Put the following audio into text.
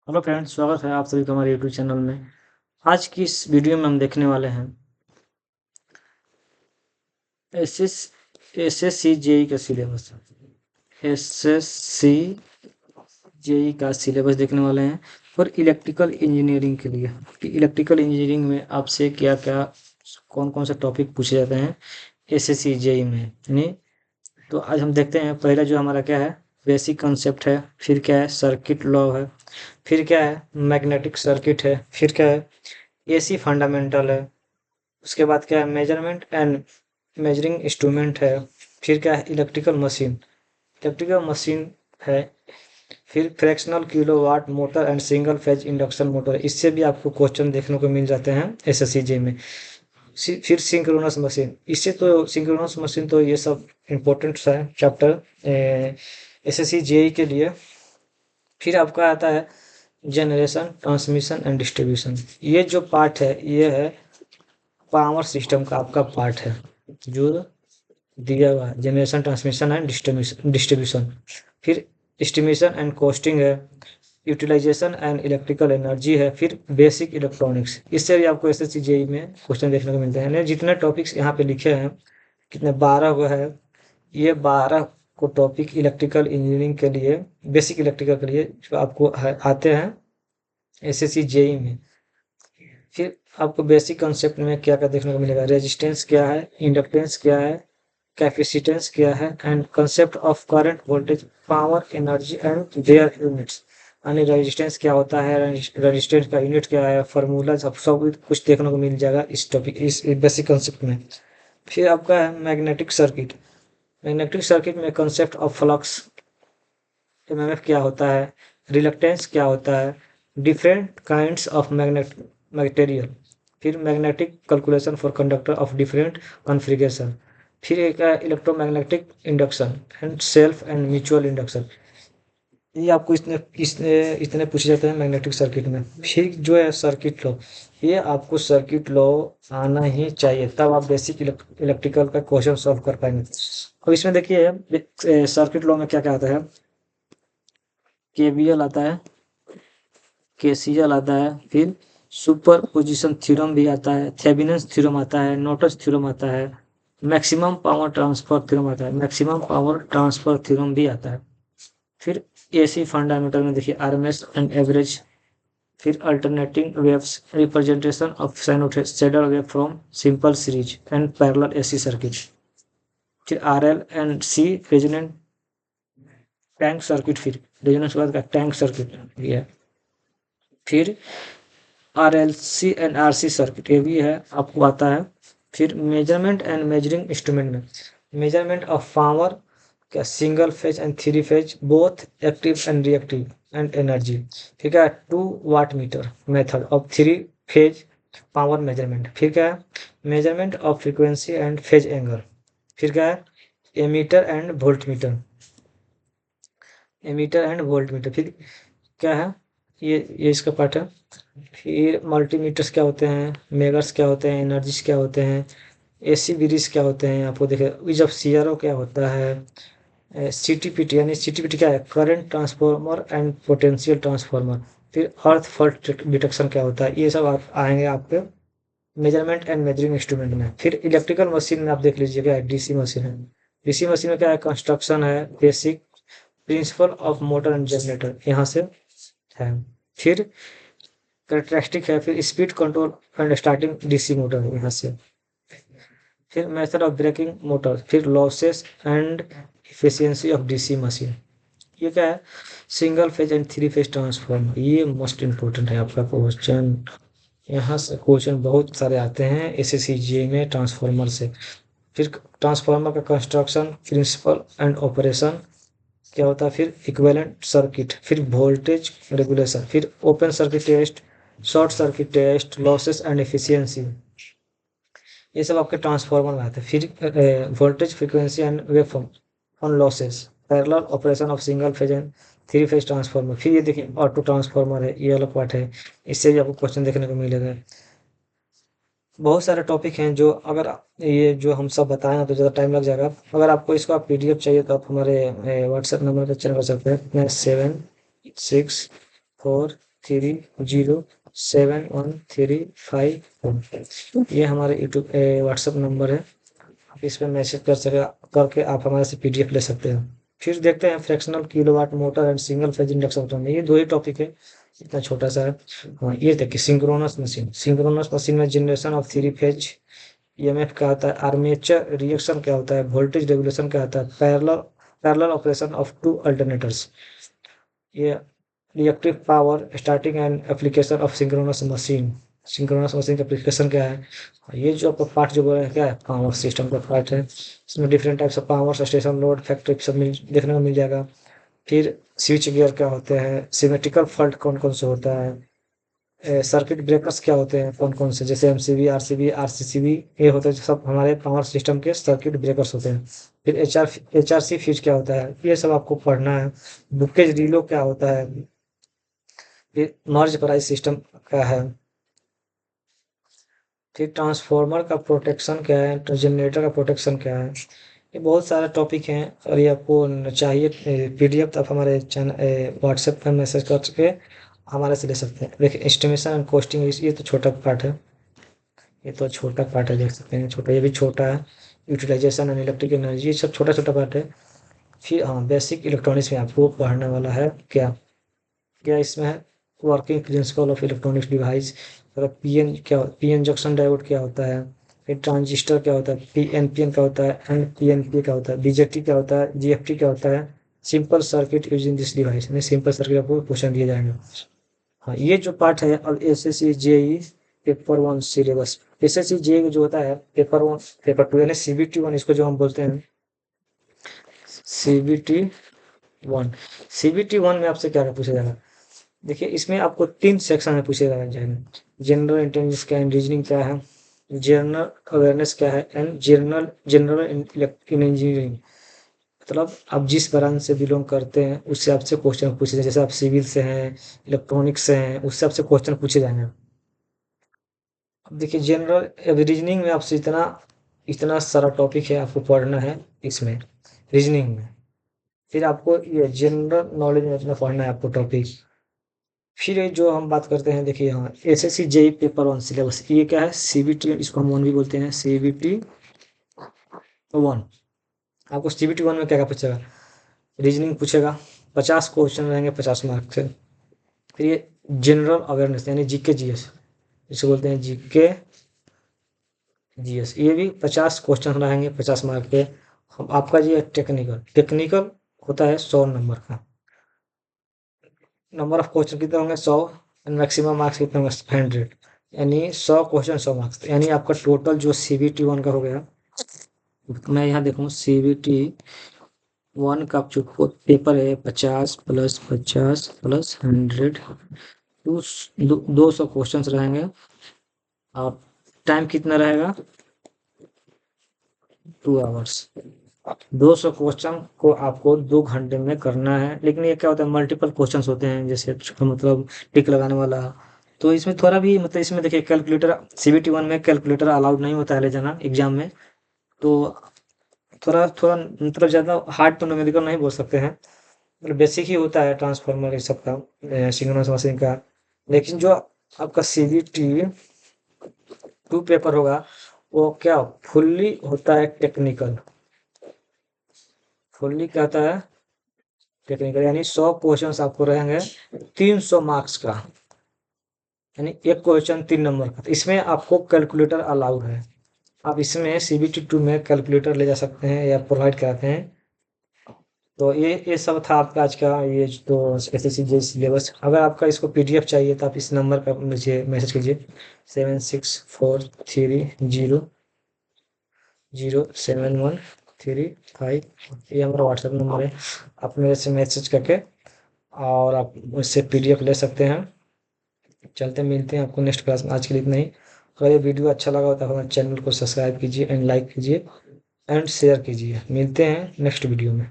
Hello friends, स्वागत है आप सभी का हमारे यूट्यूब चैनल में। आज की इस वीडियो में हम देखने वाले हैं एस एस सी जेई का सिलेबस। एसएससी जेई का सिलेबस देखने वाले हैं और इलेक्ट्रिकल इंजीनियरिंग के लिए कि इलेक्ट्रिकल इंजीनियरिंग में आपसे क्या क्या कौन कौन से टॉपिक पूछे जाते हैं एसएससी जेई में, यानी तो आज हम देखते हैं। पहला जो हमारा क्या है, बेसिक कंसेप्ट है। फिर क्या है, सर्किट लॉ है। फिर क्या है, मैग्नेटिक सर्किट है। फिर क्या है, एसी फंडामेंटल है। उसके बाद क्या है, मेजरमेंट एंड मेजरिंग इंस्ट्रूमेंट है। फिर क्या है, इलेक्ट्रिकल मशीन है। फिर fractional kilowatt motor and single phase induction motor, इससे भी आपको क्वेश्चन देखने को मिल जाते हैं एसएससी में। फिर सिंक्रोनस मशीन, इससे तो सिंक्रोनस मशीन तो ये सब इम्पोर्टेंट है चैप्टर एसएससी जेई के लिए। फिर आपका आता है जनरेशन, ट्रांसमिशन एंड डिस्ट्रीब्यूशन। ये जो पार्ट है ये है पावर सिस्टम का आपका पार्ट है जो दिया हुआ है, जनरेशन, ट्रांसमिशन एंड डिस्ट्रीब्यूशन। फिर एस्टिमेशन एंड कॉस्टिंग है। यूटिलाइजेशन एंड इलेक्ट्रिकल एनर्जी है। फिर बेसिक इलेक्ट्रॉनिक्स, इससे भी आपको एसएससी जेई में क्वेश्चन देखने को मिलते हैं। जितने टॉपिक्स यहाँ पे लिखे हैं, कितने 12 हुआ है, ये 12 को टॉपिक इलेक्ट्रिकल इंजीनियरिंग के लिए, बेसिक इलेक्ट्रिकल के लिए जो आपको आते हैं एसएससी जेई में। फिर आपको बेसिक कंसेप्ट में क्या क्या देखने को मिलेगा, रेजिस्टेंस क्या है, इंडक्टेंस क्या है, कैपेसिटेंस क्या है, and concept of current, voltage, power, energy and their units. यानी रेजिस्टेंस क्या होता है, रेजिस्टेंस का यूनिट क्या है, फार्मूला, सब कुछ देखने को मिल जाएगा इस टॉपिक, इस बेसिक कंसेप्ट में। फिर आपका है मैग्नेटिक सर्किट। मैग्नेटिक सर्किट में कंसेप्ट ऑफ फ्लक्स, एमएमएफ क्या होता है, रिलक्टेंस क्या होता है, डिफरेंट काइंड्स ऑफ मटेरियल। फिर magnetic calculation for conductor of different configuration. फिर एक है electromagnetic induction and self and mutual induction. ये आपको इतने इतने इतने पूछे जाते हैं मैग्नेटिक सर्किट में। फिर जो है सर्किट लॉ, ये आपको सर्किट लॉ आना ही चाहिए, तब आप बेसिक इलेक्ट्रिकल का क्वेश्चन सॉल्व कर पाएंगे। अब इसमें देखिए सर्किट लॉ में क्या क्या आता है, केवीएल आता है, केसीएल आता है, फिर सुपर पोजिशन थ्योरम भी आता है, थेवेनिन्स थ्योरम आता है, नॉर्टन थ्योरम आता है, मैक्सिमम पावर ट्रांसफर थ्योरम आता है, मैक्सिमम पावर ट्रांसफर थ्योरम भी आता है। फिर एसी फंडामेंटल में देखिए आरएमएस एंड एवरेज। फिर alternating waves, representation of sinusoidal wave from simple series and parallel AC circuit. फिर RL and C resonant tank circuit. फिर रेजोनेंस के बाद का टैंक सर्किट ये है। फिर आरएलसी एंड आरसी सर्किट, ये भी है आपको आता है। फिर मेजरमेंट एंड मेजरिंग इंस्ट्रूमेंट में मेजरमेंट ऑफ पावर, क्या single phase and three phase, both active and reactive and energy. ठीक है, 2 watt meter method of three phase power measurement. फिर क्या है, measurement of frequency and phase angle. फिर क्या है, ammeter and volt meter, ammeter and volt meter. फिर क्या है, ये इसका पार्ट है। फिर मल्टीमीटर्स क्या होते हैं, मेगर्स क्या होते हैं, एनर्जीज क्या होते हैं, एसी बीरीज क्या होते हैं, आपको देखे जब सीआरओ क्या होता है, सीटीपीटी, यानी सीटीपीटी क्या है, current transformer and potential transformer. फिर अर्थ फॉल्ट डिटेक्शन क्या होता है, ये सब आप आएंगे आपके मेजरमेंट एंड मेजरिंग इंस्ट्रूमेंट में। फिर इलेक्ट्रिकल मशीन में आप देख लीजिएगा, डीसी मशीन है। डीसी मशीन में क्या है, कंस्ट्रक्शन है, basic principle of motor and generator यहाँ से है। फिर कैरेक्टरिस्टिक है, फिर speed control and starting DC motor यहाँ से। फिर मेथड ऑफ ब्रेकिंग मोटर, फिर losses and efficiency of DC machine. ये क्या है, single phase and three phase transformer, ये मोस्ट इंपॉर्टेंट है आपका क्वेश्चन। यहाँ से क्वेश्चन बहुत सारे आते हैं एसएससी में ट्रांसफॉर्मर से। फिर ट्रांसफार्मर का कंस्ट्रक्शन, प्रिंसिपल एंड ऑपरेशन क्या होता है, फिर इक्विवेलेंट सर्किट, फिर वोल्टेज रेगुलेशन, फिर open circuit test, short circuit test, losses and efficiency, ये सब आपके ट्रांसफार्मर में आते हैं। फिर voltage, frequency and waveform on losses, parallel operation of single phase and three phase transformer. फिर ये देखिए ऑटो ट्रांसफार्मर है, ये अलग पार्ट है, इससे भी आपको क्वेश्चन देखने को मिलेगा। बहुत सारे टॉपिक हैं जो अगर ये जो हम सब बताए ना तो ज़्यादा टाइम लग जाएगा। अगर आपको इसका पीडीएफ चाहिए तो आप हमारे व्हाट्सएप नंबर पर चेक कर सकते हैं, 7642 4307135 ये हमारे यूट्यूब व्हाट्सएप नंबर है। आप इस पे मैसेज कर सके करके आप हमारे से पीडीएफ ले सकते हैं। फिर देखते हैं fractional kilowatt motor and single phase induction motor में, ये दो ही टॉपिक है, इतना छोटा सा है। हाँ, ये देखिए सिंक्रोनस मशीन में generation of three phase EMF क्या होता है, आर्मेचर रिएक्शन क्या होता है, वोल्टेज रेगुलेशन क्या होता है, parallel operation of two alternators, ये reactive power starting and application of synchronous machine का एप्लीकेशन क्या है। ये जो आपका पार्ट जो बोला है क्या है, पावर सिस्टम का पार्ट है। इसमें different types of power station, load factory सब देखने को मिल जाएगा। फिर स्विच गियर क्या होते हैं, सिमेट्रिकल फॉल्ट कौन कौन से होता है, सर्किट ब्रेकर्स क्या होते हैं कौन कौन से, जैसे एमसीबी, आरसीबी, आरसीसीबी, ये होते हैं सब हमारे पावर सिस्टम के सर्किट ब्रेकर्स होते हैं। फिर एचआरसी फ्यूज क्या होता है, ये सब आपको पढ़ना है। बुकेज रिलो क्या होता है, फिर मर्ज प्राइस सिस्टम क्या है, फिर ट्रांसफार्मर का प्रोटेक्शन क्या है, तो जनरेटर का प्रोटेक्शन क्या है। ये बहुत सारे टॉपिक हैं, और ये आपको चाहिए पीडीएफ तो आप हमारे चैनल व्हाट्सएप पर मैसेज कर सके हमारे से ले सकते हैं। देखिए एस्टिमेशन एंड कॉस्टिंग, ये तो छोटा पार्ट है, ये तो छोटा पार्ट है, देख सकते हैं छोटा, ये भी छोटा है। यूटिलाइजेशन एंड इलेक्ट्रिक एनर्जी, ये सब छोटा छोटा पार्ट है। फिर हाँ, बेसिक इलेक्ट्रॉनिक्स में आपको पढ़ने वाला है क्या क्या इसमें है, working principle of electronics device, PN junction diode क्या होता है, फिर ट्रांजिस्टर क्या होता है, पीएनपीएन क्या होता है, एनपीएनपी क्या होता है, बीजेटी क्या होता है, जीएफटी क्या होता है, simple circuit using this device, यानी सिंपल सर्किट आपको क्वेश्चन दिए जाएंगे। हाँ, ये जो पार्ट है अब SSC JE paper one syllabus, SSC JE जो होता है पेपर वन पेपर टू, यानी सीबीटी वन इसको जो हम बोलते हैं, सीबीटी वन। सीबीटी वन में आपसे क्या क्या पूछा जाएगा, देखिए इसमें आपको तीन सेक्शन में पूछे जाएंगे। जनरल इंटेलिजेंस क्या है, रीजनिंग क्या है, जनरल अवेयरनेस क्या है, एंड जनरल इन इंजीनियरिंग, मतलब आप जिस ब्रांच से बिलोंग करते हैं उससे आपसे क्वेश्चन पूछे जाए, जैसे आप सिविल से हैं, इलेक्ट्रॉनिक्स से हैं, उससे आपसे क्वेश्चन पूछे जाएंगे। अब देखिए जनरल रीजनिंग में आपसे इतना इतना सारा टॉपिक है आपको पढ़ना है इसमें, रीजनिंग में। फिर आपको ये जनरल नॉलेज में इतना पढ़ना है आपको टॉपिक। फिर ये जो हम बात करते हैं, देखिए यहाँ SSC JE paper one syllabus, ये क्या है, सीबीटी, इसको हम वन भी बोलते हैं, सीबीटी वन। आपको सीबीटी वन में क्या क्या पूछेगा, रीजनिंग पूछेगा, 50 क्वेश्चन रहेंगे 50 मार्क से। फिर ये जनरल अवेयरनेस यानी जीके जीएस, इसे बोलते हैं जीके जीएस, ये भी 50 क्वेश्चन रहेंगे 50 मार्क के। आपका ये टेक्निकल टेक्निकल होता है 100 नंबर का, नंबर ऑफ क्वेश्चन कितने होंगे 100, एंड मैक्सिमम मार्क्स कितने होंगे 100, यानी 100 क्वेश्चन 100 मार्क्स, यानी आपका टोटल जो सीबीटी वन का हो गया, मैं यहाँ देखूँ सीबीटी वन का जो पेपर है 50 + 50 + 100 200 क्वेश्चन रहेंगे। और टाइम कितना रहेगा 2 आवर्स। 200 क्वेश्चन को आपको 2 घंटे में करना है, लेकिन ये क्या होता है मल्टीपल क्वेश्चंस होते हैं, जैसे मतलब टिक लगाने वाला, तो इसमें थोड़ा भी मतलब इसमें देखिए कैलकुलेटर, सीबीटी वन में कैलकुलेटर अलाउड नहीं होता है ले जाना एग्जाम में, तो थोड़ा थोड़ा मतलब ज़्यादा हार्ड तो न्यूमेरिकल नहीं बोल सकते हैं, मतलब बेसिक ही होता है ट्रांसफार्मर ये सब का, सिंक्रोनस मशीन का। लेकिन जो आपका सीबीटी टू पेपर होगा वो क्या फुल्ली होता है टेक्निकल, फुल्ली क्या होता है टेक्निकल, यानी 100 क्वेश्चन आपको रहेंगे 300 मार्क्स का, यानी एक क्वेश्चन 3 नंबर का। तो इसमें आपको कैलकुलेटर अलाउड है, आप इसमें सीबीटी टू में कैलकुलेटर ले जा सकते हैं या प्रोवाइड कराते हैं। तो ये सब था आपका आज का ये तो एसएससी जे सिलेबस। अगर आपका इसको पीडीएफ चाहिए तो आप इस नंबर पर मुझे मैसेज कीजिए 7643007135, ये हमारा व्हाट्सएप नंबर है। आप मेरे से मैसेज करके और आप मुझसे पीडीएफ ले सकते हैं। चलते मिलते हैं आपको नेक्स्ट क्लास में, आज के लिए इतना ही। अगर ये वीडियो अच्छा लगा हो तो हमारे चैनल को सब्सक्राइब कीजिए एंड लाइक कीजिए एंड शेयर कीजिए। मिलते हैं नेक्स्ट वीडियो में।